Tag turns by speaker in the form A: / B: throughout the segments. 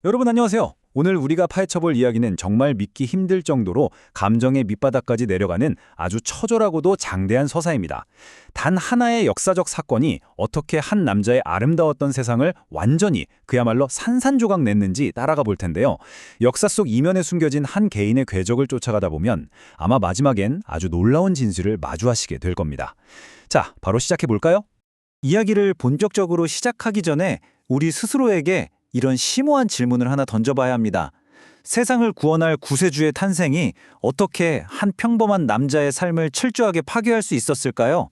A: 여러분 안녕하세요. 오늘 우리가 파헤쳐볼 이야기는 정말 믿기 힘들 정도로 감정의 밑바닥까지 내려가는 아주 처절하고도 장대한 서사입니다. 단 하나의 역사적 사건이 어떻게 한 남자의 아름다웠던 세상을 완전히 그야말로 산산조각 냈는지 따라가 볼 텐데요. 역사 속 이면에 숨겨진 한 개인의 궤적을 쫓아가다 보면 아마 마지막엔 아주 놀라운 진실을 마주하시게 될 겁니다. 자, 바로 시작해 볼까요? 이야기를 본격적으로 시작하기 전에 우리 스스로에게 이런 심오한 질문을 하나 던져봐야 합니다. 세상을 구원할 구세주의 탄생이 어떻게 한 평범한 남자의 삶을 철저하게 파괴할 수 있었을까요?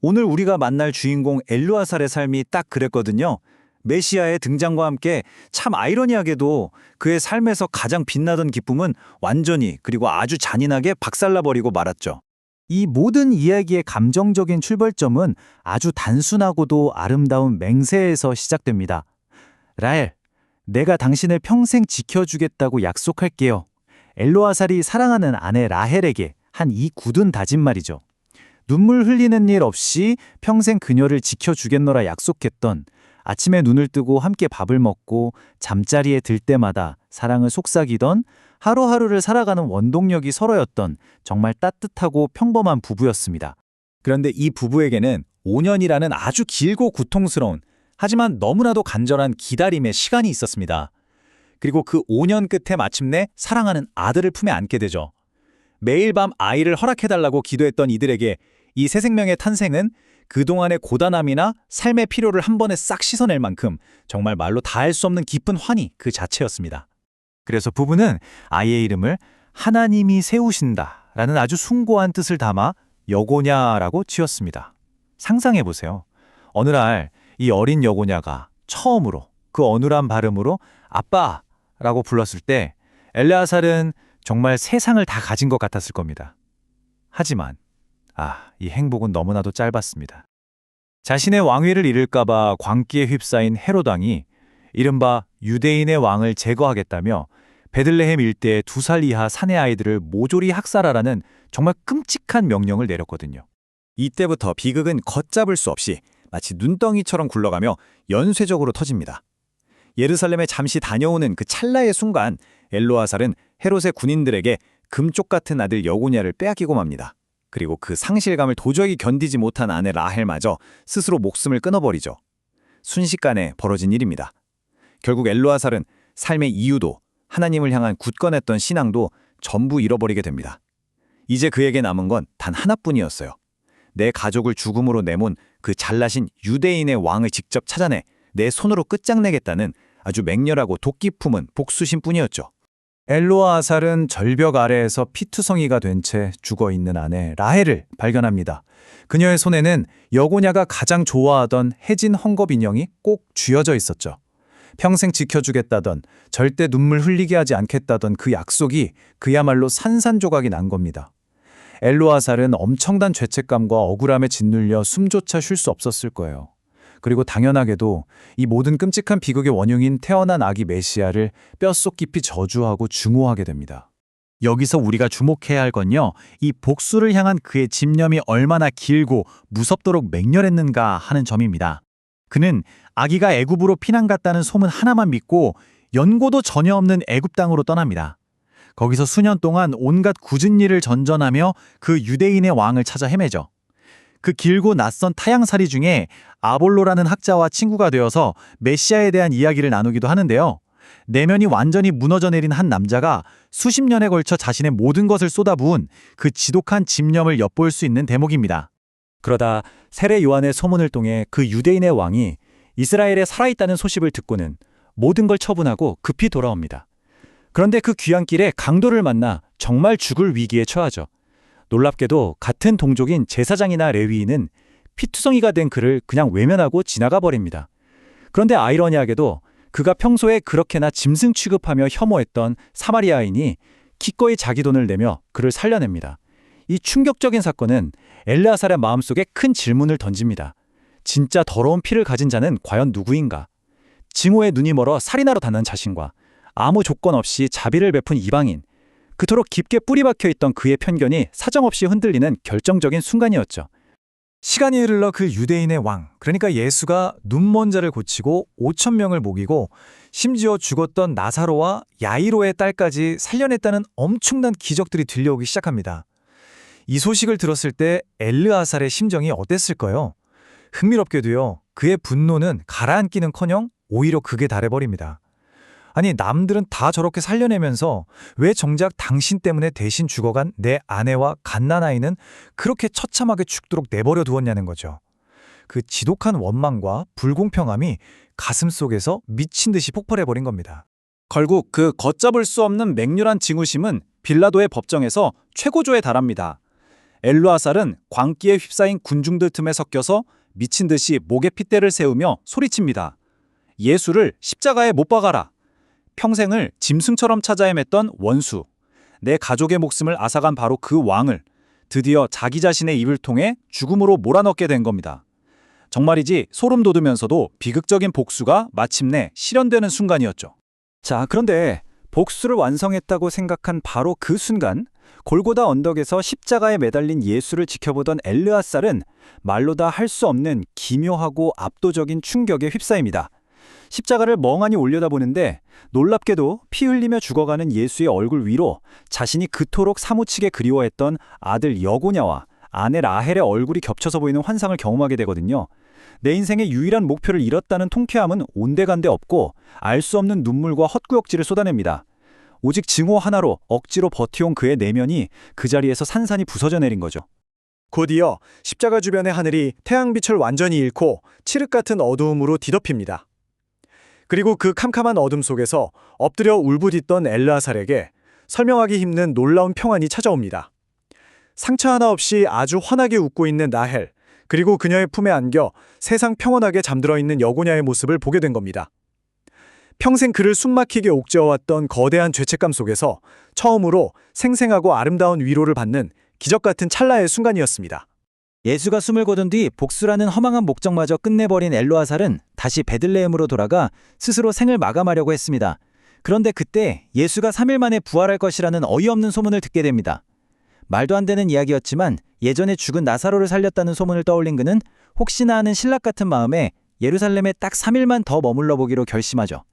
A: 오늘 우리가 만날 주인공 엘르아살의 삶이 딱 그랬거든요. 메시아의 등장과 함께 참 아이러니하게도 그의 삶에서 가장 빛나던 기쁨은 완전히 그리고 아주 잔인하게 박살나버리고 말았죠. 이 모든 이야기의 감정적인 출발점은 아주 단순하고도 아름다운 맹세에서 시작됩니다. 라헬, 내가 당신을 평생 지켜주겠다고 약속할게요. 엘로아살이 사랑하는 아내 라헬에게 한 이 굳은 다짐말이죠. 눈물 흘리는 일 없이 평생 그녀를 지켜주겠노라 약속했던, 아침에 눈을 뜨고 함께 밥을 먹고 잠자리에 들 때마다 사랑을 속삭이던, 하루하루를 살아가는 원동력이 서로였던 정말 따뜻하고 평범한 부부였습니다. 그런데 이 부부에게는 5년이라는 아주 길고 고통스러운, 하지만 너무나도 간절한 기다림의 시간이 있었습니다. 그리고 그 5년 끝에 마침내 사랑하는 아들을 품에 안게 되죠. 매일 밤 아이를 허락해달라고 기도했던 이들에게 이 새 생명의 탄생은 그동안의 고단함이나 삶의 피로를 한 번에 싹 씻어낼 만큼 정말 말로 다할 수 없는 깊은 환희 그 자체였습니다. 그래서 부부는 아이의 이름을 하나님이 세우신다라는 아주 숭고한 뜻을 담아 여고냐라고 지었습니다. 상상해보세요. 어느 날 이 어린 여고냐가 처음으로 그 어눌한 발음으로 아빠라고 불렀을 때 엘르아살은 정말 세상을 다 가진 것 같았을 겁니다. 하지만 이 행복은 너무나도 짧았습니다. 자신의 왕위를 잃을까봐 광기에 휩싸인 헤롯 왕이 이른바 유대인의 왕을 제거하겠다며 베들레헴 일대의 2살 이하 사내 아이들을 모조리 학살하라는 정말 끔찍한 명령을 내렸거든요. 이때부터 비극은 걷잡을 수 없이 마치 눈덩이처럼 굴러가며 연쇄적으로 터집니다. 예루살렘에 잠시 다녀오는 그 찰나의 순간 엘로아살은 헤롯의 군인들에게 금쪽 같은 아들 여고냐를 빼앗기고 맙니다. 그리고 그 상실감을 도저히 견디지 못한 아내 라헬마저 스스로 목숨을 끊어버리죠. 순식간에 벌어진 일입니다. 결국 엘로아살은 삶의 이유도 하나님을 향한 굳건했던 신앙도 전부 잃어버리게 됩니다. 이제 그에게 남은 건 단 하나뿐이었어요. 내 가족을 죽음으로 내몬 그 잘나신 유대인의 왕을 직접 찾아내 내 손으로 끝장내겠다는 아주 맹렬하고 도끼 품은 복수심뿐이었죠. 엘로아살은 절벽 아래에서 피투성이가 된 채 죽어있는 아내 라헬을 발견합니다. 그녀의 손에는 여고냐가 가장 좋아하던 해진 헝겊 인형이 꼭 쥐어져 있었죠. 평생 지켜주겠다던, 절대 눈물 흘리게 하지 않겠다던 그 약속이 그야말로 산산조각이 난 겁니다. 엘로아살은 엄청난 죄책감과 억울함에 짓눌려 숨조차 쉴 수 없었을 거예요. 그리고 당연하게도 이 모든 끔찍한 비극의 원흉인 태어난 아기 메시아를 뼛속 깊이 저주하고 증오하게 됩니다. 여기서 우리가 주목해야 할 건요, 이 복수를 향한 그의 집념이 얼마나 길고 무섭도록 맹렬했는가 하는 점입니다. 그는 아기가 애굽으로 피난 갔다는 소문 하나만 믿고 연고도 전혀 없는 애굽 땅으로 떠납니다. 거기서 수년 동안 온갖 굳은 일을 전전하며 그 유대인의 왕을 찾아 헤매죠. 그 길고 낯선 타향살이 중에 아볼로라는 학자와 친구가 되어서 메시아에 대한 이야기를 나누기도 하는데요. 내면이 완전히 무너져 내린 한 남자가 수십 년에 걸쳐 자신의 모든 것을 쏟아부은 그 지독한 집념을 엿볼 수 있는 대목입니다. 그러다 세례 요한의 소문을 통해 그 유대인의 왕이 이스라엘에 살아있다는 소식을 듣고는 모든 걸 처분하고 급히 돌아옵니다. 그런데 그 귀향길에 강도를 만나 정말 죽을 위기에 처하죠. 놀랍게도 같은 동족인 제사장이나 레위인은 피투성이가 된 그를 그냥 외면하고 지나가 버립니다. 그런데 아이러니하게도 그가 평소에 그렇게나 짐승 취급하며 혐오했던 사마리아인이 기꺼이 자기 돈을 내며 그를 살려냅니다. 이 충격적인 사건은 엘르아살의 마음속에 큰 질문을 던집니다. 진짜 더러운 피를 가진 자는 과연 누구인가? 증오에 눈이 멀어 살인하러 다는 자신과 아무 조건 없이 자비를 베푼 이방인, 그토록 깊게 뿌리 박혀 있던 그의 편견이 사정없이 흔들리는 결정적인 순간이었죠. 시간이 흐르러 그 유대인의 왕, 그러니까 예수가 눈먼 자를 고치고 5,000명을 먹이고
B: 심지어 죽었던 나사로와 야이로의 딸까지 살려냈다는 엄청난 기적들이 들려오기 시작합니다. 이 소식을 들었을 때 엘르아살의 심정이 어땠을까요? 흥미롭게도요, 그의 분노는 가라앉기는커녕 오히려 극에 달해버립니다. 아니, 남들은 다 저렇게 살려내면서 왜 정작 당신 때문에 대신 죽어간 내 아내와 갓난아이는 그렇게 처참하게 죽도록 내버려 두었냐는 거죠. 그 지독한 원망과 불공평함이 가슴속에서 미친 듯이 폭발해버린 겁니다.
A: 결국 그 걷잡을 수 없는 맹렬한 증오심은 빌라도의 법정에서 최고조에 달합니다. 엘르아살은 광기에 휩싸인 군중들 틈에 섞여서 미친 듯이 목에 핏대를 세우며 소리칩니다. 예수를 십자가에 못 박아라. 평생을 짐승처럼 찾아 헤맸던 원수, 내 가족의 목숨을 앗아간 바로 그 왕을 드디어 자기 자신의 입을 통해 죽음으로 몰아넣게 된 겁니다. 정말이지 소름 돋으면서도 비극적인 복수가 마침내 실현되는 순간이었죠.
B: 자, 그런데 복수를 완성했다고 생각한 바로 그 순간, 골고다 언덕에서 십자가에 매달린 예수를 지켜보던 엘르아살은 말로 다 할 수 없는 기묘하고 압도적인 충격에 휩싸입니다. 십자가를 멍하니 올려다보는데 놀랍게도 피 흘리며 죽어가는 예수의 얼굴 위로 자신이 그토록 사무치게 그리워했던 아들 여고냐와 아내 라헬의 얼굴이 겹쳐서 보이는 환상을 경험하게 되거든요. 내 인생의 유일한 목표를 잃었다는 통쾌함은 온데간데 없고 알 수 없는 눈물과 헛구역질을 쏟아냅니다. 오직 증오 하나로 억지로 버텨온 그의 내면이 그 자리에서 산산이 부서져 내린 거죠.
C: 곧이어 십자가 주변의 하늘이 태양빛을 완전히 잃고 칠흑 같은 어두움으로 뒤덮입니다. 그리고 그 캄캄한 어둠 속에서 엎드려 울부짖던 엘르아살에게 설명하기 힘든 놀라운 평안이 찾아옵니다. 상처 하나 없이 아주 환하게 웃고 있는 라헬, 그리고 그녀의 품에 안겨 세상 평온하게 잠들어 있는 여고냐의 모습을 보게 된 겁니다. 평생 그를 숨막히게 옥죄어왔던 거대한 죄책감 속에서 처음으로 생생하고 아름다운 위로를 받는 기적 같은 찰나의 순간이었습니다.
B: 예수가 숨을 거둔 뒤 복수라는 허망한 목적마저 끝내버린 엘르아살은 다시 베들레헴으로 돌아가 스스로 생을 마감하려고 했습니다. 그런데 그때 예수가 3일 만에 부활할 것이라는 어이없는 소문을 듣게 됩니다. 말도 안 되는 이야기였지만 예전에 죽은 나사로를 살렸다는 소문을 떠올린 그는 혹시나 하는 신락 같은 마음에 예루살렘에 딱 3일만 더 머물러 보기로 결심하죠.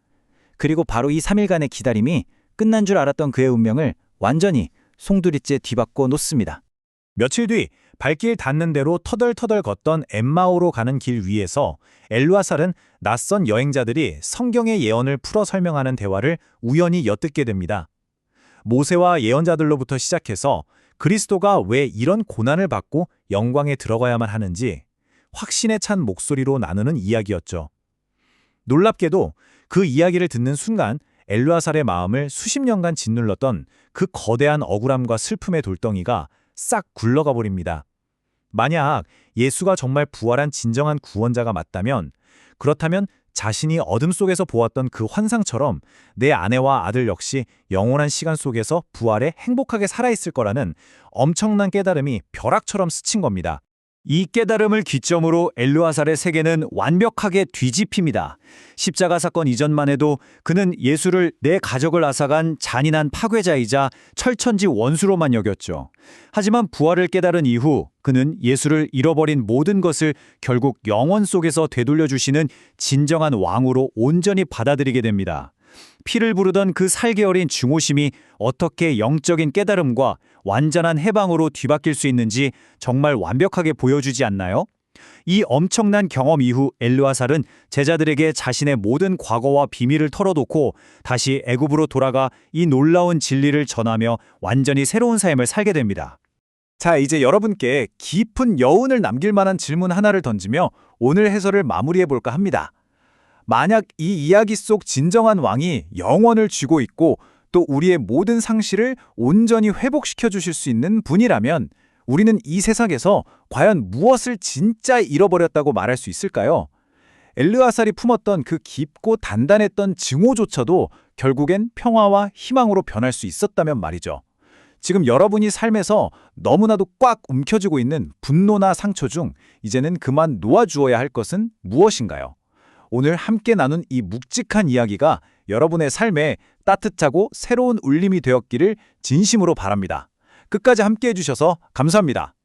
B: 그리고 바로 이 3일간의 기다림이 끝난 줄 알았던 그의 운명을 완전히 송두리째 뒤바꿔 놓습니다.
A: 며칠 뒤 발길 닿는 대로 터덜터덜 걷던 엠마오로 가는 길 위에서 엘르아살은 낯선 여행자들이 성경의 예언을 풀어 설명하는 대화를 우연히 엿듣게 됩니다. 모세와 예언자들로부터 시작해서 그리스도가 왜 이런 고난을 받고 영광에 들어가야만 하는지 확신에 찬 목소리로 나누는 이야기였죠. 놀랍게도 그 이야기를 듣는 순간 엘르아살의 마음을 수십 년간 짓눌렀던 그 거대한 억울함과 슬픔의 돌덩이가 싹 굴러가 버립니다. 만약 예수가 정말 부활한 진정한 구원자가 맞다면, 그렇다면 자신이 어둠 속에서 보았던 그 환상처럼 내 아내와 아들 역시 영원한 시간 속에서 부활해 행복하게 살아있을 거라는 엄청난 깨달음이 벼락처럼 스친 겁니다. 이 깨달음을 기점으로 엘르아살의 세계는 완벽하게 뒤집힙니다. 십자가 사건 이전만 해도 그는 예수를 내 가족을 앗아간 잔인한 파괴자이자 철천지 원수로만 여겼죠. 하지만 부활을 깨달은 이후 그는 예수를 잃어버린 모든 것을 결국 영원 속에서 되돌려주시는 진정한 왕으로 온전히 받아들이게 됩니다. 피를 부르던 그 살기 어린 증오심이 어떻게 영적인 깨달음과 완전한 해방으로 뒤바뀔 수 있는지 정말 완벽하게 보여주지 않나요? 이 엄청난 경험 이후 엘르아살은 제자들에게 자신의 모든 과거와 비밀을 털어놓고 다시 애굽으로 돌아가 이 놀라운 진리를 전하며 완전히 새로운 삶을 살게 됩니다. 자, 이제 여러분께 깊은 여운을 남길 만한 질문 하나를 던지며 오늘 해설을 마무리해볼까 합니다. 만약 이 이야기 속 진정한 왕이 영원을 쥐고 있고 또 우리의 모든 상실을 온전히 회복시켜 주실 수 있는 분이라면 우리는 이 세상에서 과연 무엇을 진짜 잃어버렸다고 말할 수 있을까요? 엘르아살이 품었던 그 깊고 단단했던 증오조차도 결국엔 평화와 희망으로 변할 수 있었다면 말이죠. 지금 여러분이 삶에서 너무나도 꽉 움켜쥐고 있는 분노나 상처 중 이제는 그만 놓아주어야 할 것은 무엇인가요? 오늘 함께 나눈 이 묵직한 이야기가 여러분의 삶에 따뜻하고 새로운 울림이 되었기를 진심으로 바랍니다. 끝까지 함께 해주셔서 감사합니다.